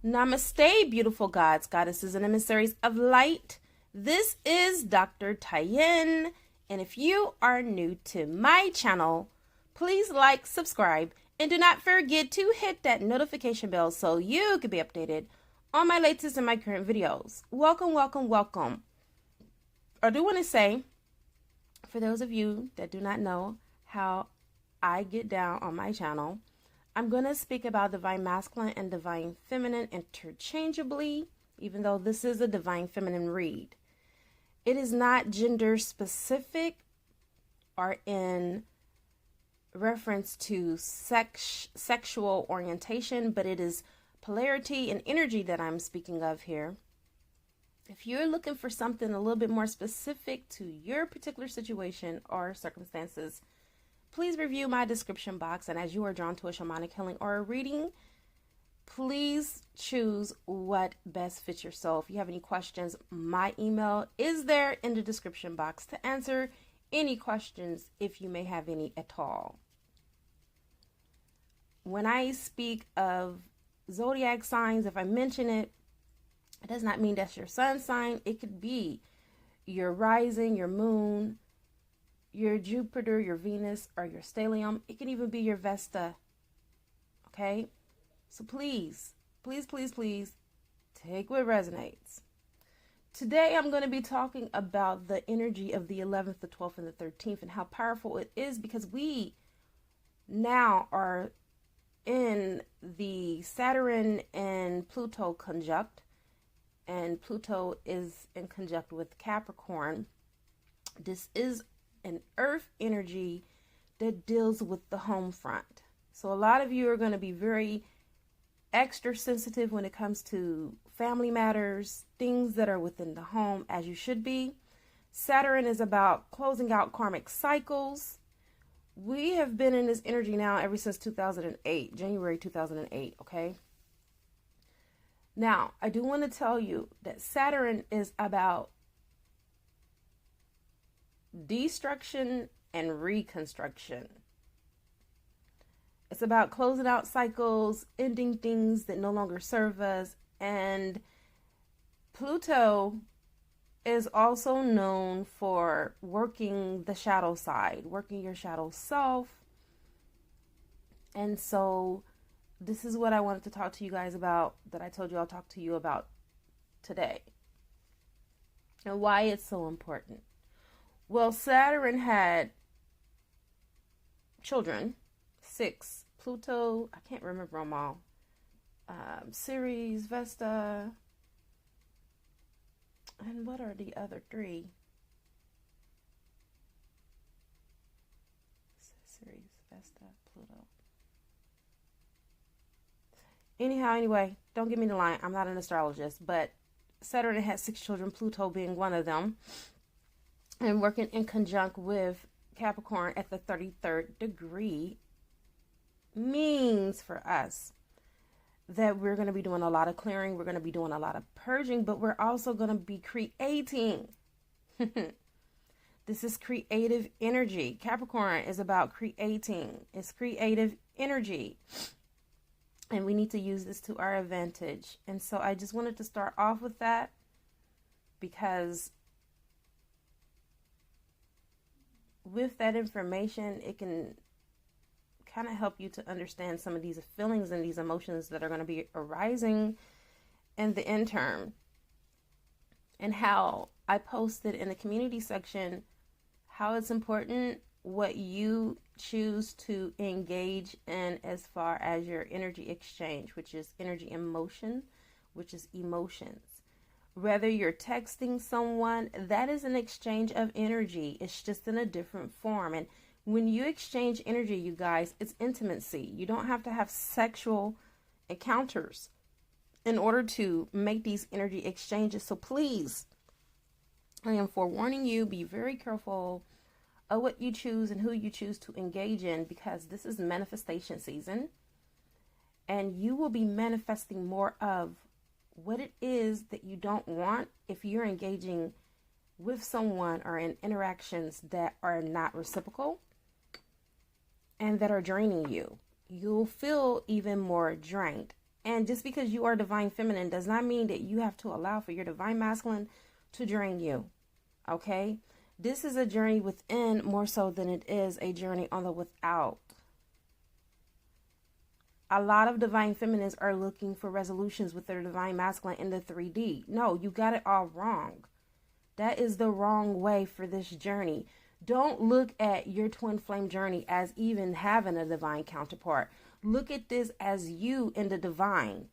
Namaste, beautiful gods, goddesses, and emissaries of light. This is Dr. Tyen, and if you are new to my channel, please like, subscribe, and do not forget to hit that notification bell so you can be updated on my latest and my current videos. Welcome, welcome, welcome. I do want to say, for those of you that do not know how I get down on my channel, I'm going to speak about divine masculine and divine feminine interchangeably, even though this is a divine feminine read. It is not gender specific or in reference to sexual orientation, but it is polarity and energy that I'm speaking of here. If you're looking for something a little bit more specific to your particular situation or circumstances, please review my description box, and as you are drawn to a shamanic healing or a reading, please choose what best fits your soul. If you have any questions, my email is there in the description box to answer any questions if you may have any at all. When I speak of zodiac signs, if I mention it, it does not mean that's your sun sign. It could be your rising, your moon, your Jupiter, your Venus, or your stellium. It can even be your Vesta. Okay? So please, please, please, please take what resonates. Today I'm going to be talking about the energy of the 11th, the 12th, and the 13th and how powerful it is, because we now are in the Saturn and Pluto conjunct, and Pluto is in conjunct with Capricorn. This is an earth energy that deals with the home front. So a lot of you are going to be very extra sensitive when it comes to family matters, things that are within the home, as you should be. Saturn is about closing out karmic cycles. We have been in this energy now ever since 2008, January 2008, okay? Now, I do want to tell you that Saturn is about destruction and reconstruction. It's about closing out cycles, ending things that no longer serve us. And Pluto is also known for working the shadow side, working your shadow self. And so this is what I wanted to talk to you guys about, that I told you I'll talk to you about today, and why it's so important. Well, Saturn had children, 6. Pluto, I can't remember them all. Ceres, Vesta, and what are the other 3? Ceres, Vesta, Pluto. Anyhow, anyway, don't give me the line. I'm not an astrologist, but Saturn had 6 children, Pluto being one of them, and working in conjunct with Capricorn at the 33rd degree means for us that we're going to be doing a lot of clearing. We're going to be doing a lot of purging, but we're also going to be creating. This is creative energy. Capricorn is about creating. It's creative energy. And we need to use this to our advantage. And so I just wanted to start off with that, because with that information, it can kind of help you to understand some of these feelings and these emotions that are going to be arising in the interim. And how I posted in the community section how it's important what you choose to engage in as far as your energy exchange, which is energy emotion, which is emotions. Whether you're texting someone, that is an exchange of energy. It's just in a different form. And when you exchange energy, you guys, it's intimacy. You don't have to have sexual encounters in order to make these energy exchanges. So please, I am forewarning you, be very careful of what you choose and who you choose to engage in, because this is manifestation season. And you will be manifesting more of what it is that you don't want if you're engaging with someone or in interactions that are not reciprocal and that are draining you. You'll feel even more drained. And just because you are divine feminine does not mean that you have to allow for your divine masculine to drain you. Okay? This is a journey within more so than it is a journey on the without. A lot of divine feminines are looking for resolutions with their divine masculine in the 3D. No, you got it all wrong. That is the wrong way for this journey. Don't look at your twin flame journey as even having a divine counterpart. Look at this as you in the divine.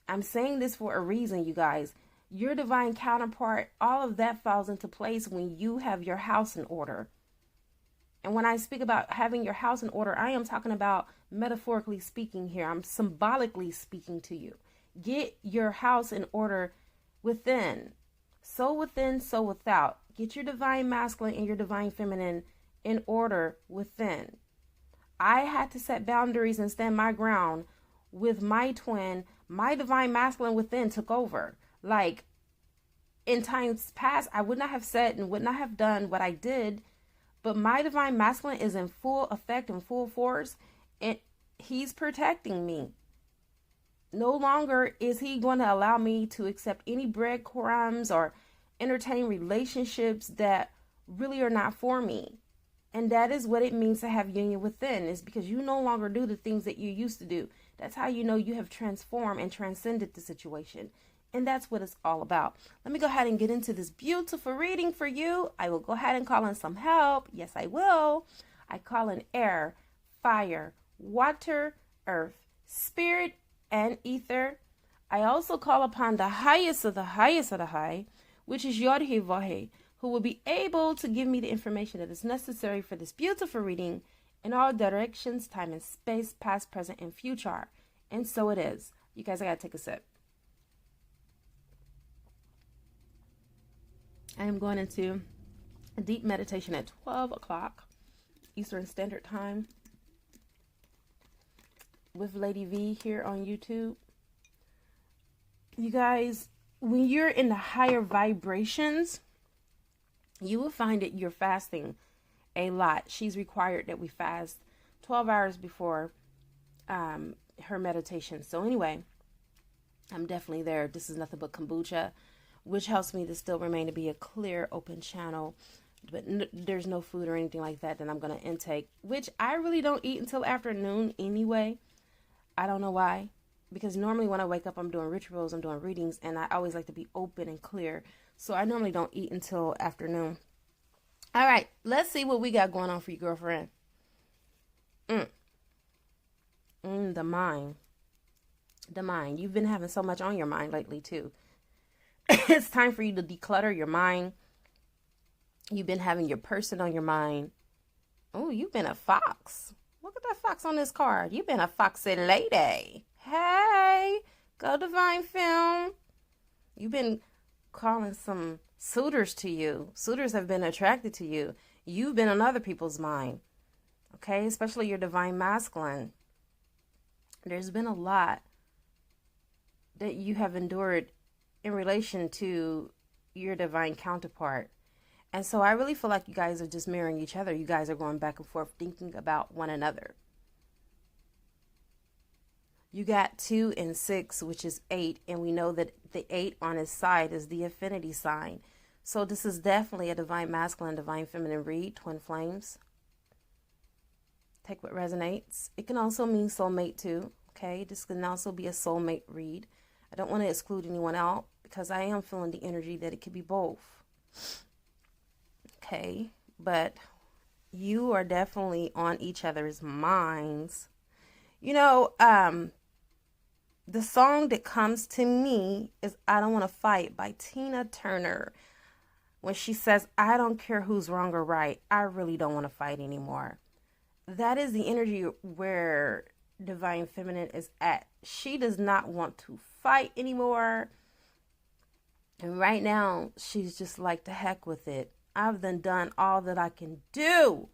I'm saying this for a reason, you guys. Your divine counterpart, all of that falls into place when you have your house in order. And when I speak about having your house in order, I am talking about metaphorically speaking here. I'm symbolically speaking to you. Get your house in order within. So within, so without. Get your divine masculine and your divine feminine in order within. I had to set boundaries and stand my ground with my twin. My divine masculine within took over. Like in times past, I would not have said and would not have done what I did. But my divine masculine is in full effect and full force, and he's protecting me. No longer is he going to allow me to accept any breadcrumbs or entertain relationships that really are not for me. And that is what it means to have union within, is because you no longer do the things that you used to do. That's how you know you have transformed and transcended the situation. And that's what it's all about. Let me go ahead and get into this beautiful reading for you. I will go ahead and call in some help. Yes, I will. I call in air, fire, water, earth, spirit, and ether. I also call upon the highest of the highest of the high, which is Yod-Heh-Vah-Heh, who will be able to give me the information that is necessary for this beautiful reading in all directions, time and space, past, present, and future. And so it is. You guys, I gotta take a sip. I am going into a deep meditation at 12 o'clock Eastern Standard Time with Lady V here on YouTube. You guys, when you're in the higher vibrations, you will find that you're fasting a lot. She's required that we fast 12 hours before her meditation. So anyway, I'm definitely there. This is nothing but kombucha, which helps me to still remain to be a clear, open channel. But there's no food or anything like that I'm going to intake, which I really don't eat until afternoon anyway. I don't know why. Because normally when I wake up, I'm doing rituals, I'm doing readings, and I always like to be open and clear. So I normally don't eat until afternoon. All right, let's see what we got going on for you, girlfriend. The mind. The mind. You've been having so much on your mind lately, too. It's time for you to declutter your mind. You've been having your person on your mind. Oh, you've been a fox. Look at that fox on this card. You've been a foxy lady. Hey, go Divine Film. You've been calling some suitors to you. Suitors have been attracted to you. You've been on other people's mind. Okay, especially your divine masculine. There's been a lot that you have endured in relation to your divine counterpart. And so I really feel like you guys are just mirroring each other. You guys are going back and forth thinking about one another. You got 2 and 6, which is 8. And we know that the 8 on his side is the affinity sign. So this is definitely a divine masculine, divine feminine read, twin flames. Take what resonates. It can also mean soulmate too. Okay, this can also be a soulmate read. I don't want to exclude anyone out because I am feeling the energy that it could be both. Okay, but you are definitely on each other's minds. You know, the song that comes to me is I Don't Want to Fight by Tina Turner. When she says, I don't care who's wrong or right, I really don't want to fight anymore. That is the energy where divine feminine is at. She does not want to fight anymore. And right now, she's just like, the heck with it. I've done all that I can do.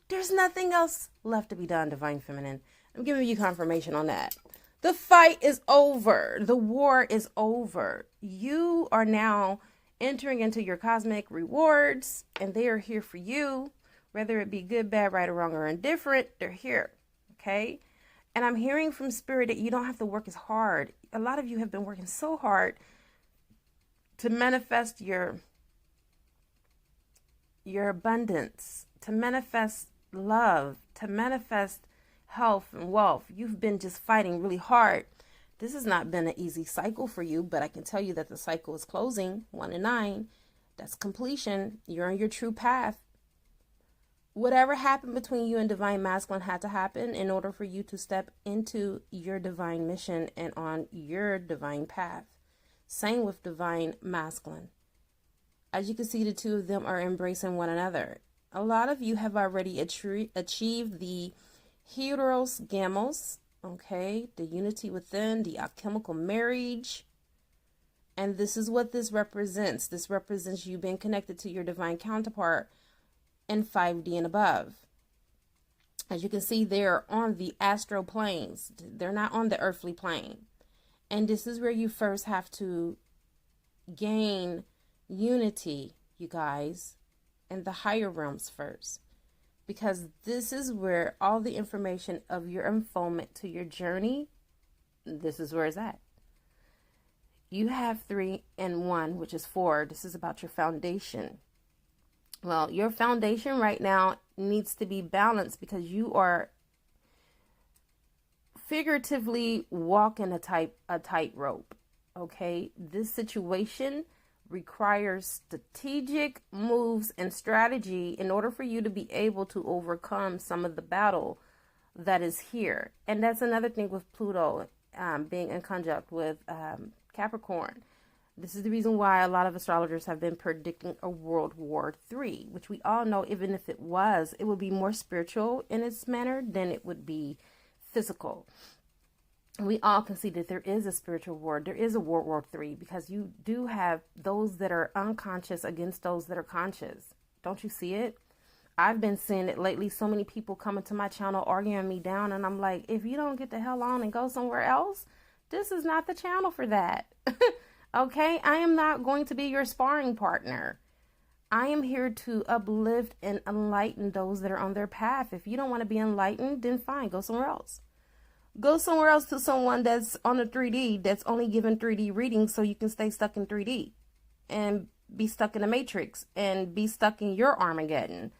There's nothing else left to be done, divine feminine. I'm giving you confirmation on that. The fight is over. The war is over. You are now entering into your cosmic rewards, and they are here for you. Whether it be good, bad, right, or wrong, or indifferent, they're here. Okay? And I'm hearing from Spirit that you don't have to work as hard. A lot of you have been working so hard to manifest your abundance, to manifest love, to manifest health and wealth. You've been just fighting really hard. This has not been an easy cycle for you, but I can tell you that the cycle is closing. 1 and 9, that's completion. You're on your true path. Whatever happened between you and Divine Masculine had to happen in order for you to step into your divine mission and on your divine path. Same with Divine Masculine. As you can see, the two of them are embracing one another. A lot of you have already achieved the Heteros Gamos, okay, the unity within, the alchemical marriage. And this is what this represents. This represents you being connected to your divine counterpart in 5D and above. As you can see, they're on the astral planes. They're not on the earthly plane. And this is where you first have to gain unity, you guys, in the higher realms first. Because this is where all the information of your unfoldment to your journey, this is where it's at. You have 3 and 1, which is 4. This is about your foundation. Well, your foundation right now needs to be balanced because you are figuratively walking a tightrope. Okay, this situation requires strategic moves and strategy in order for you to be able to overcome some of the battle that is here. And that's another thing with Pluto being in conjunct with Capricorn. This is the reason why a lot of astrologers have been predicting a World War III, which we all know, even if it was, it would be more spiritual in its manner than it would be physical. We all can see that there is a spiritual war. There is a World War III because you do have those that are unconscious against those that are conscious. Don't you see it? I've been seeing it lately. So many people coming to my channel arguing me down. And I'm like, if you don't get the hell on and go somewhere else, this is not the channel for that. Okay? I am not going to be your sparring partner. I am here to uplift and enlighten those that are on their path. If you don't want to be enlightened, then fine, go somewhere else. Go somewhere else to someone that's on a 3D, that's only given 3D readings so you can stay stuck in 3D and be stuck in the matrix and be stuck in your Armageddon.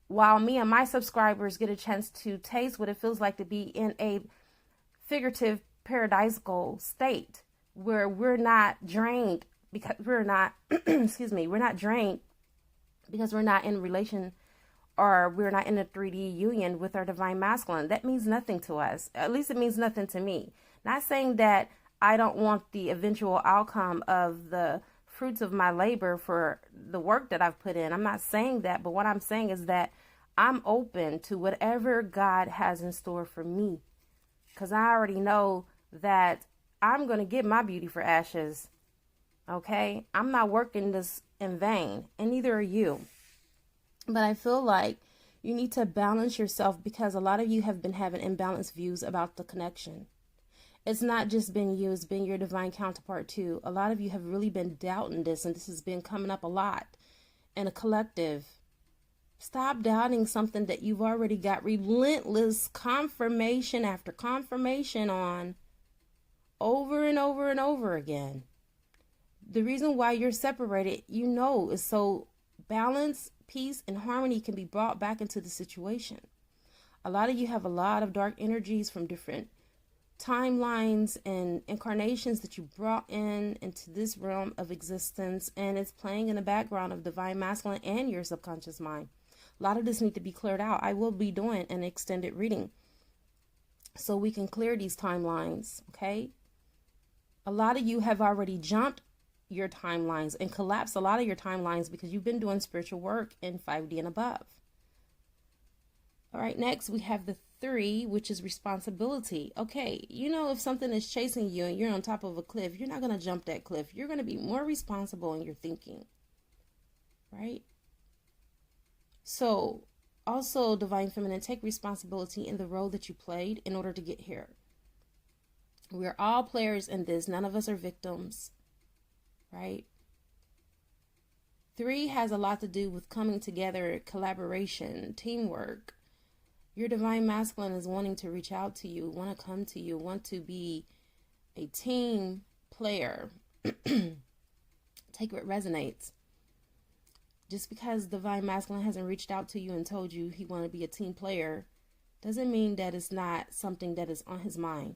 While me and my subscribers get a chance to taste what it feels like to be in a figurative paradisical state where we're not drained because we're not, we're not drained because we're not in relation or we're not in a 3D union with our divine masculine. That means nothing to us. At least it means nothing to me. Not saying that I don't want the eventual outcome of the fruits of my labor for the work that I've put in. I'm not saying that, but what I'm saying is that I'm open to whatever God has in store for me. Because I already know that I'm going to get my beauty for ashes. Okay? I'm not working this in vain, and neither are you. But I feel like you need to balance yourself because a lot of you have been having imbalanced views about the connection. It's not just been you, it's been your divine counterpart too. A lot of you have really been doubting this, and this has been coming up a lot in a collective. Stop doubting something that you've already got relentless confirmation after confirmation on over and over and over again. The reason why you're separated, you know, is so balance, peace, and harmony can be brought back into the situation. A lot of you have a lot of dark energies from different timelines and incarnations that you brought into this realm of existence, and it's playing in the background of divine masculine and your subconscious mind. A lot of this need to be cleared out. I will be doing an extended reading so we can clear these timelines, okay? A lot of you have already jumped your timelines and collapse a lot of your timelines because you've been doing spiritual work in 5D and above. All right, next we have the 3, which is responsibility. Okay, you know, if something is chasing you and you're on top of a cliff, you're not going to jump that cliff. You're going to be more responsible in your thinking, right? So also, Divine Feminine, take responsibility in the role that you played in order to get here. We're all players in this. None of us are victims. Right? 3 has a lot to do with coming together, collaboration, teamwork, Your divine masculine is wanting to reach out to you, want to come to you, want to be a team player. Take what resonates. Just because divine masculine hasn't reached out to you and told you he want to be a team player doesn't mean that it's not something that is on his mind.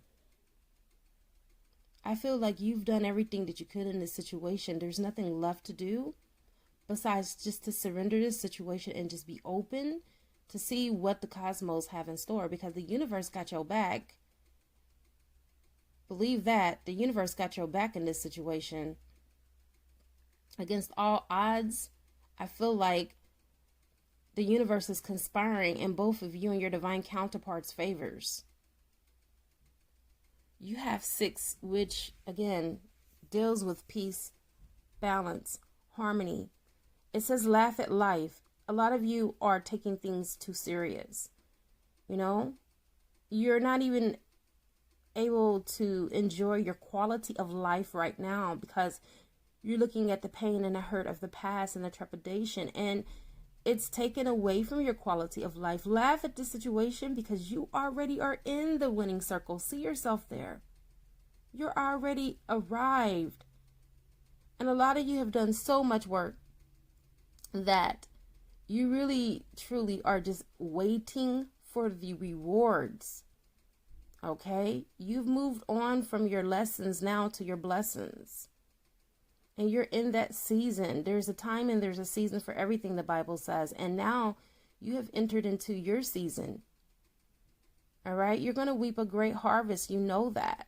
I feel like you've done everything that you could in this situation. There's nothing left to do besides just to surrender this situation and just be open to see what the cosmos have in store, because the universe got your back. Believe that. The universe got your back in this situation. Against all odds, I feel like the universe is conspiring in both of you and your divine counterparts' favors. You have 6, which again deals with peace, balance, harmony. It says laugh at life. A lot of you are taking things too serious. You know, you're not even able to enjoy your quality of life right now because you're looking at the pain and the hurt of the past and the trepidation, and it's taken away from your quality of life. Laugh at this situation because you already are in the winning circle. See yourself there. You're already arrived. And a lot of you have done so much work that you really, truly are just waiting for the rewards. Okay? You've moved on from your lessons now to your blessings. And you're in that season. There's a time and there's a season for everything, the Bible says. And now you have entered into your season. All right? You're going to reap a great harvest. You know that.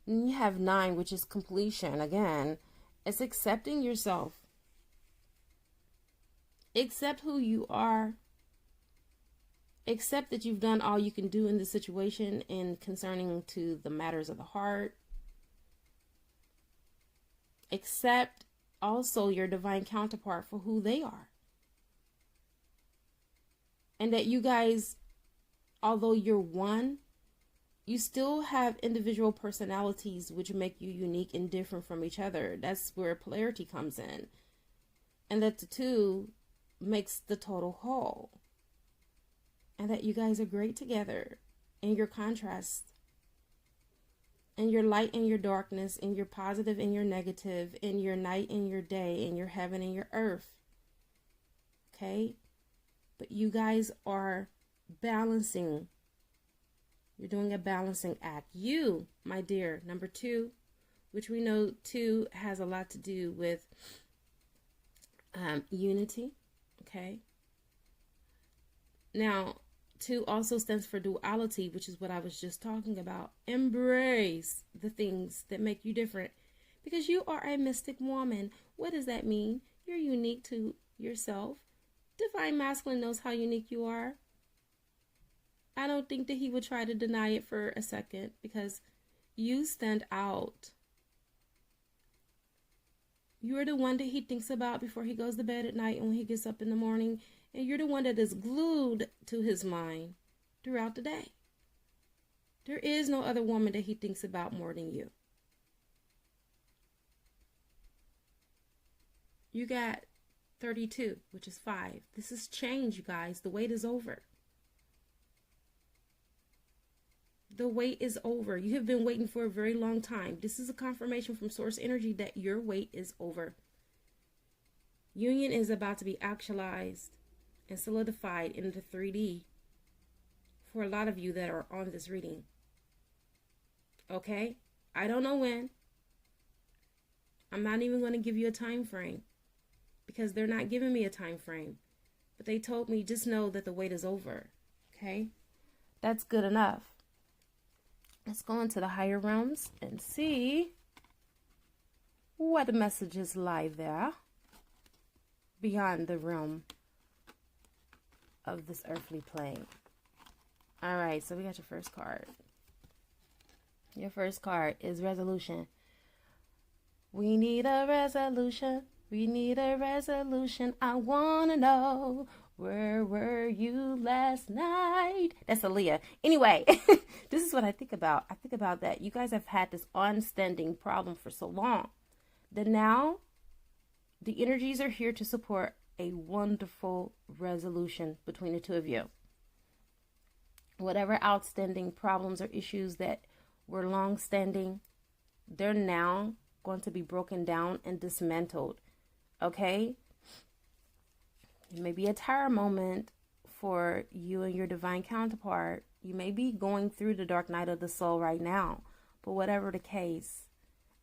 And you have 9, which is completion. Again, it's accepting yourself. Accept who you are. Accept that you've done all you can do in this situation in concerning to the matters of the heart. Accept also your divine counterpart for who they are. And that you guys, although you're one, you still have individual personalities which make you unique and different from each other. That's where polarity comes in. And that the two makes the total whole. And that you guys are great together in your contrast. In your light and your darkness, in your positive and your negative, in your night and your day, in your heaven and your earth. Okay? But you guys are balancing. You're doing a balancing act. You, my dear, number 2, which we know 2 has a lot to do with unity. Okay? Now, 2 also stands for duality, which is what I was just talking about. Embrace the things that make you different because you are a mystic woman. What does that mean? You're unique to yourself. Divine Masculine knows how unique you are. I don't think that he would try to deny it for a second because you stand out. You're the one that he thinks about before he goes to bed at night and when he gets up in the morning. And you're the one that is glued to his mind throughout the day. There is no other woman that he thinks about more than you. You got 32, which is 5. This is change, you guys. The wait is over. The wait is over. You have been waiting for a very long time. This is a confirmation from source energy that your wait is over. Union is about to be actualized and solidified into 3D for a lot of you that are on this reading. Okay? I don't know when. I'm not even going to give you a time frame because they're not giving me a time frame. But they told me just know that the wait is over. Okay? That's good enough. Let's go into the higher realms and see what messages lie there beyond the realm of this earthly plane. All right, so we got your first card. Your first card is resolution. We need a resolution. We need a resolution. I want to know, where were you last night? That's Aaliyah. Anyway, this is what I think about. I think about that. You guys have had this on-standing problem for so long that now the energies are here to support a wonderful resolution between the two of you. Whatever outstanding problems or issues that were long standing, they're now going to be broken down and dismantled. Okay? It may be a tire moment for you and your divine counterpart. You may be going through the dark night of the soul right now. But whatever the case,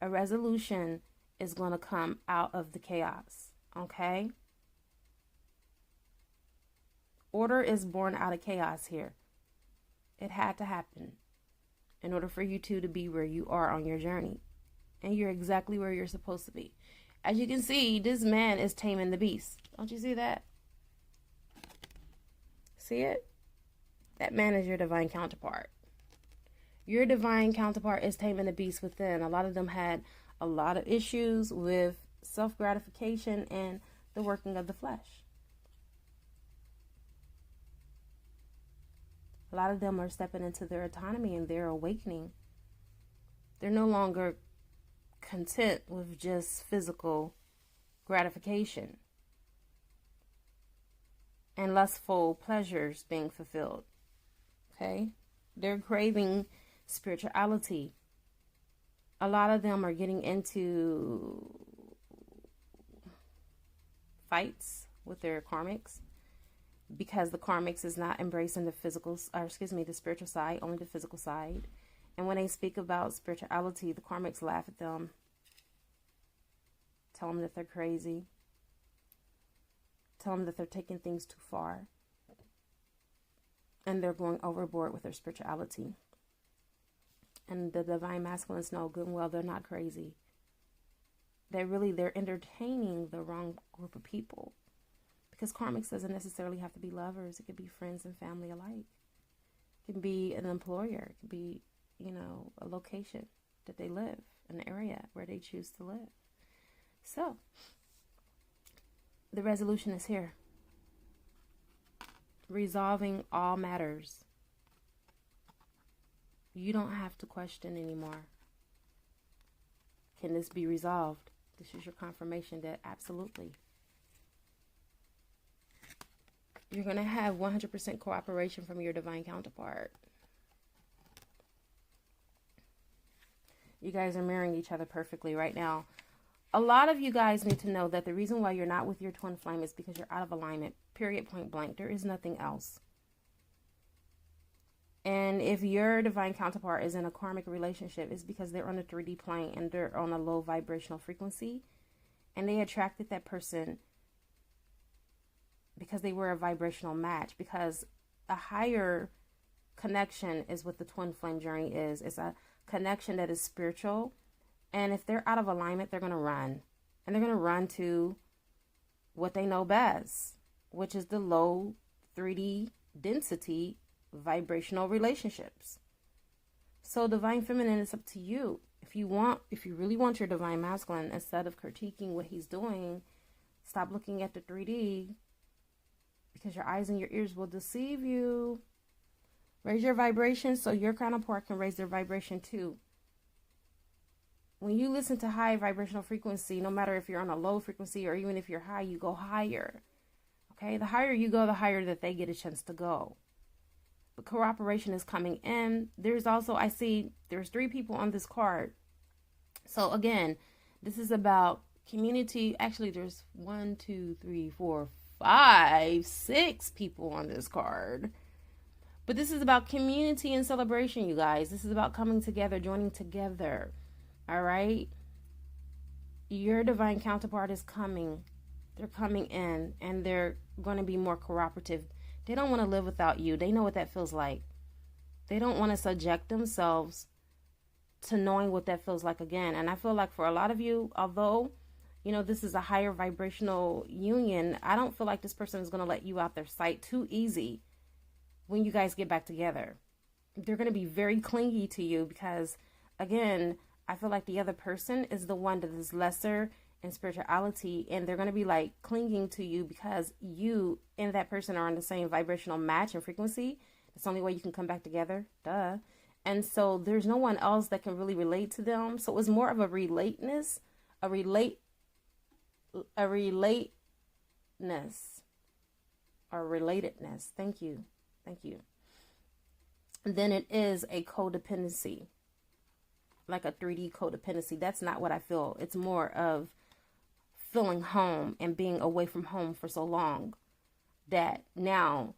a resolution is going to come out of the chaos. Okay? Order is born out of chaos here. It had to happen in order for you two to be where you are on your journey. And you're exactly where you're supposed to be. As you can see, this man is taming the beast. Don't you see that? See it? That man is your divine counterpart. Your divine counterpart is taming the beast within. A lot of them had a lot of issues with self-gratification and the working of the flesh. A lot of them are stepping into their autonomy and their awakening. They're no longer content with just physical gratification and lustful pleasures being fulfilled. Okay? They're craving spirituality. A lot of them are getting into fights with their karmics because the karmics is not embracing the the spiritual side, only the physical side. And when they speak about spirituality, the karmics laugh at them, tell them that they're crazy, tell them that they're taking things too far, and they're going overboard with their spirituality. And the divine masculines know good and well they're not crazy. They're entertaining the wrong group of people. Because karmics doesn't necessarily have to be lovers. It could be friends and family alike. It can be an employer. It could be, a location that they live, an area where they choose to live. So, the resolution is here. Resolving all matters. You don't have to question anymore. Can this be resolved? This is your confirmation that absolutely. You're going to have 100% cooperation from your divine counterpart. You guys are mirroring each other perfectly right now. A lot of you guys need to know that the reason why you're not with your twin flame is because you're out of alignment. Period, point blank. There is nothing else. And if your divine counterpart is in a karmic relationship, it's because they're on a 3D plane and they're on a low vibrational frequency. And they attracted that person because they were a vibrational match. Because a higher connection is what the twin flame journey is. It's a connection that is spiritual. And if they're out of alignment, they're going to run. And they're going to run to what they know best, which is the low 3D density vibrational relationships. So divine feminine is up to you. If you really want your divine masculine, instead of critiquing what he's doing, stop looking at the 3D, because your eyes and your ears will deceive you. Raise your vibration so your counterpart can raise their vibration too. When you listen to high vibrational frequency, no matter if you're on a low frequency or even if you're high, you go higher. Okay? The higher you go, the higher that they get a chance to go. But cooperation is coming in. There's also, I see there's 3 people on this card. So again, this is about community. Actually, there's 1, 2, 3, 4, 5, 6 people on this card. But this is about community and celebration, you guys. This is about coming together, joining together. All right? Your divine counterpart is coming. They're coming in, and they're going to be more cooperative. They don't want to live without you. They know what that feels like. They don't want to subject themselves to knowing what that feels like again. And I feel like for a lot of you, although, this is a higher vibrational union, I don't feel like this person is going to let you out their sight too easy when you guys get back together. They're going to be very clingy to you because, again, I feel like the other person is the one that is lesser in spirituality, and they're going to be like clinging to you because you and that person are on the same vibrational match and frequency. It's the only way you can come back together. Duh. And so there's no one else that can really relate to them. So it's more of a relatedness, a relatedness, or relatedness. Thank you. then it is a codependency, like a 3D codependency. That's not what I feel. It's more of feeling home and being away from home for so long that now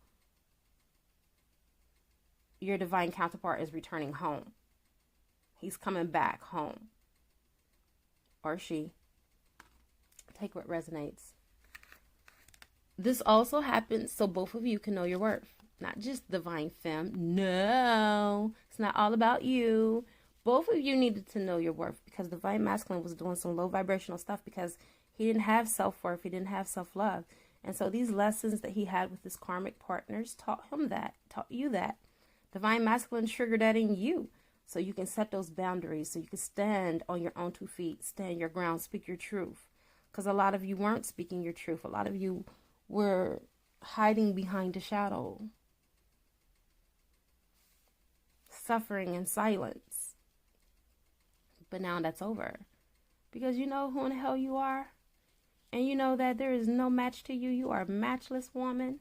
your divine counterpart is returning home. He's coming back home. Or she. Take what resonates. This also happens so both of you can know your worth. Not just divine femme. No, it's not all about you. Both of you needed to know your worth because divine masculine was doing some low vibrational stuff because he didn't have self-worth. He didn't have self-love. And so these lessons that he had with his karmic partners taught him that, taught you that. Divine masculine triggered that in you so you can set those boundaries, so you can stand on your own 2 feet, stand your ground, speak your truth. Because a lot of you weren't speaking your truth. A lot of you were hiding behind a shadow, suffering in silence. But now that's over because you know who in the hell you are, and you know that there is no match to you. You are a matchless woman.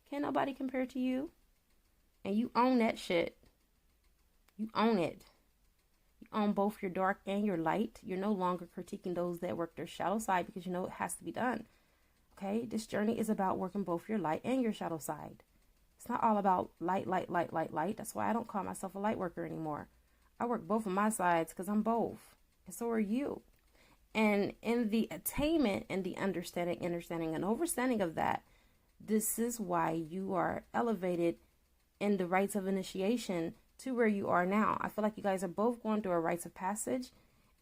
Can't nobody compare to you, and you own that shit. You own it. You own both your dark and your light. You're no longer critiquing those that work their shadow side because you know it has to be done. Okay, this journey is about working both your light and your shadow side. It's not all about light, light, light, light, light. That's why I don't call myself a light worker anymore. I work both of my sides because I'm both. And so are you. And in the attainment and the understanding and overstanding of that, this is why you are elevated in the rites of initiation to where you are now. I feel like you guys are both going through a rites of passage.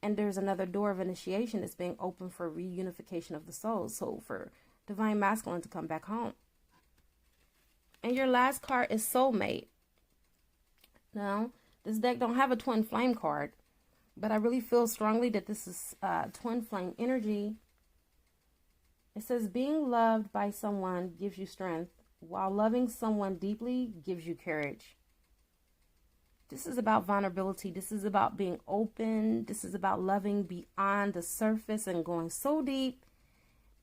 And there's another door of initiation that's being opened for reunification of the souls. So for divine masculine to come back home. And your last card is soulmate. Now, this deck don't have a twin flame card, but I really feel strongly that this is twin flame energy. It says being loved by someone gives you strength, while loving someone deeply gives you courage. This is about vulnerability. This is about being open. This is about loving beyond the surface and going so deep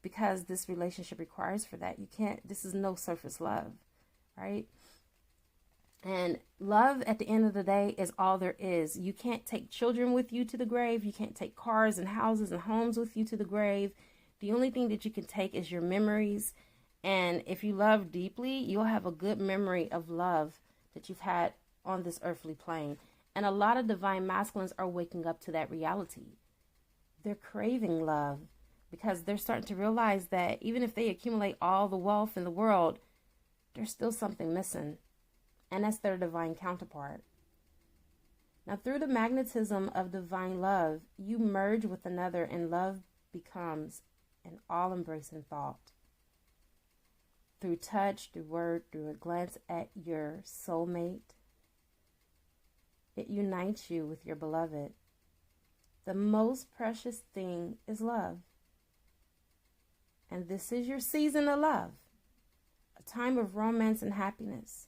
because this relationship requires for that. You can't, this is no surface love, right? And love at the end of the day is all there is. You can't take children with you to the grave. You can't take cars and houses and homes with you to the grave. The only thing that you can take is your memories. And if you love deeply, you'll have a good memory of love that you've had on this earthly plane. And a lot of divine masculines are waking up to that reality. They're craving love because they're starting to realize that even if they accumulate all the wealth in the world, there's still something missing. And that's their divine counterpart. Now, through the magnetism of divine love, you merge with another and love becomes an all-embracing thought. Through touch, through word, through a glance at your soulmate, it unites you with your beloved. The most precious thing is love. And this is your season of love, a time of romance and happiness.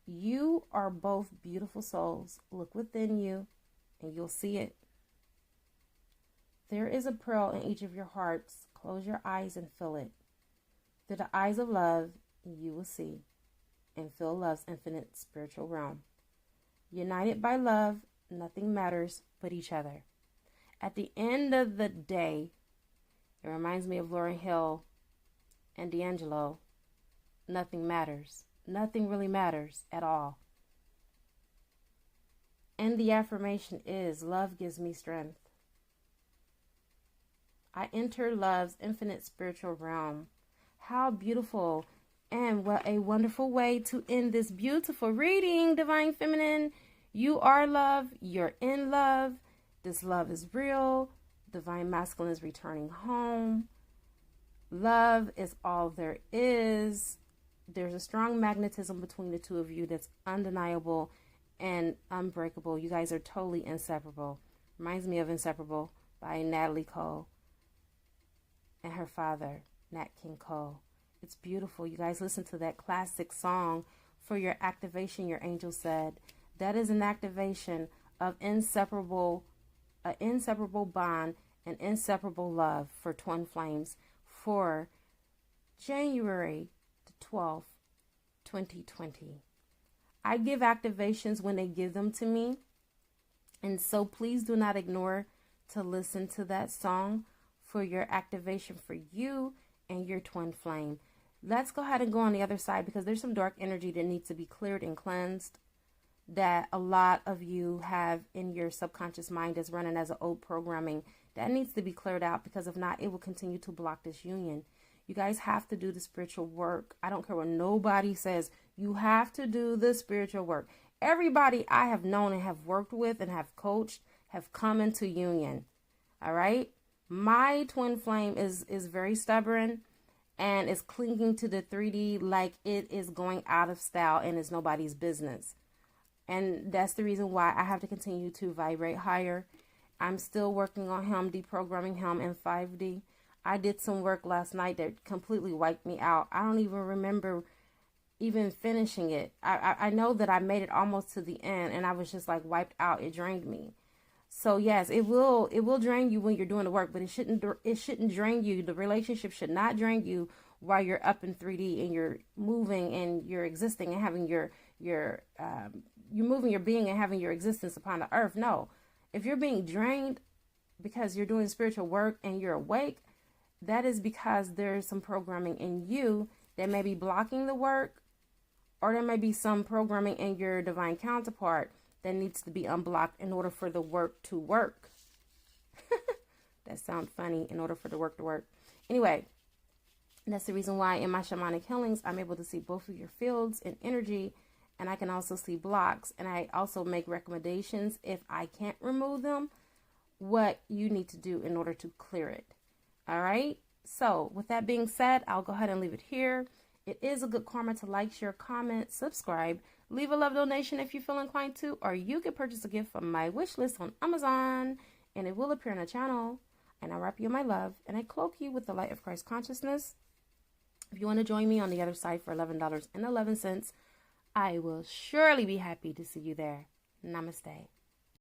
You are both beautiful souls. Look within you and you'll see it. There is a pearl in each of your hearts. Close your eyes and feel it. Through the eyes of love, you will see and feel love's infinite spiritual realm. United by love, nothing matters but each other. At the end of the day, it reminds me of Lauryn Hill and D'Angelo. Nothing matters. Nothing really matters at all. And the affirmation is, love gives me strength. I enter love's infinite spiritual realm. How beautiful and what a wonderful way to end this beautiful reading, Divine Feminine. You are love. You're in love. This love is real. Divine Masculine is returning home. Love is all there is. There's a strong magnetism between the two of you that's undeniable and unbreakable. You guys are totally inseparable. Reminds me of Inseparable by Natalie Cole and her father, Nat King Cole. It's beautiful. You guys listen to that classic song for your activation, your angel said. That is an activation of an inseparable bond and inseparable love for twin flames for January 12th, 2020. I give activations when they give them to me. And so please do not ignore to listen to that song for your activation for you and your twin flame. Let's go ahead and go on the other side, because there's some dark energy that needs to be cleared and cleansed that a lot of you have in your subconscious mind is running as an old programming that needs to be cleared out, because if not, it will continue to block this union. You guys have to do the spiritual work. I don't care what nobody says. You have to do the spiritual work. Everybody I have known and have worked with and have coached have come into union. All right. My twin flame is very stubborn and is clinging to the 3D like it is going out of style and is nobody's business. And that's the reason why I have to continue to vibrate higher. I'm still working on him, deprogramming him in 5D. I did some work last night that completely wiped me out. I don't even remember even finishing it. I know that I made it almost to the end and I was just like wiped out. It drained me. So yes, it will drain you when you're doing the work, but it shouldn't drain you. The relationship should not drain you while you're up in 3D and you're moving and you're existing and having you're moving your being and having your existence upon the earth. No. If you're being drained because you're doing spiritual work and you're awake, that is because there's some programming in you that may be blocking the work, or there may be some programming in your divine counterpart that needs to be unblocked in order for the work to work. That sounds funny, in order for the work to work. Anyway, that's the reason why in my shamanic healings, I'm able to see both of your fields and energy, and I can also see blocks, and I also make recommendations if I can't remove them, what you need to do in order to clear it. All right. So with that being said, I'll go ahead and leave it here. It is a good karma to like, share, comment, subscribe, leave a love donation if you feel inclined to, or you can purchase a gift from my wish list on Amazon and it will appear on the channel. And I wrap you in my love and I cloak you with the light of Christ consciousness. If you want to join me on the other side for $11.11, I will surely be happy to see you there. Namaste.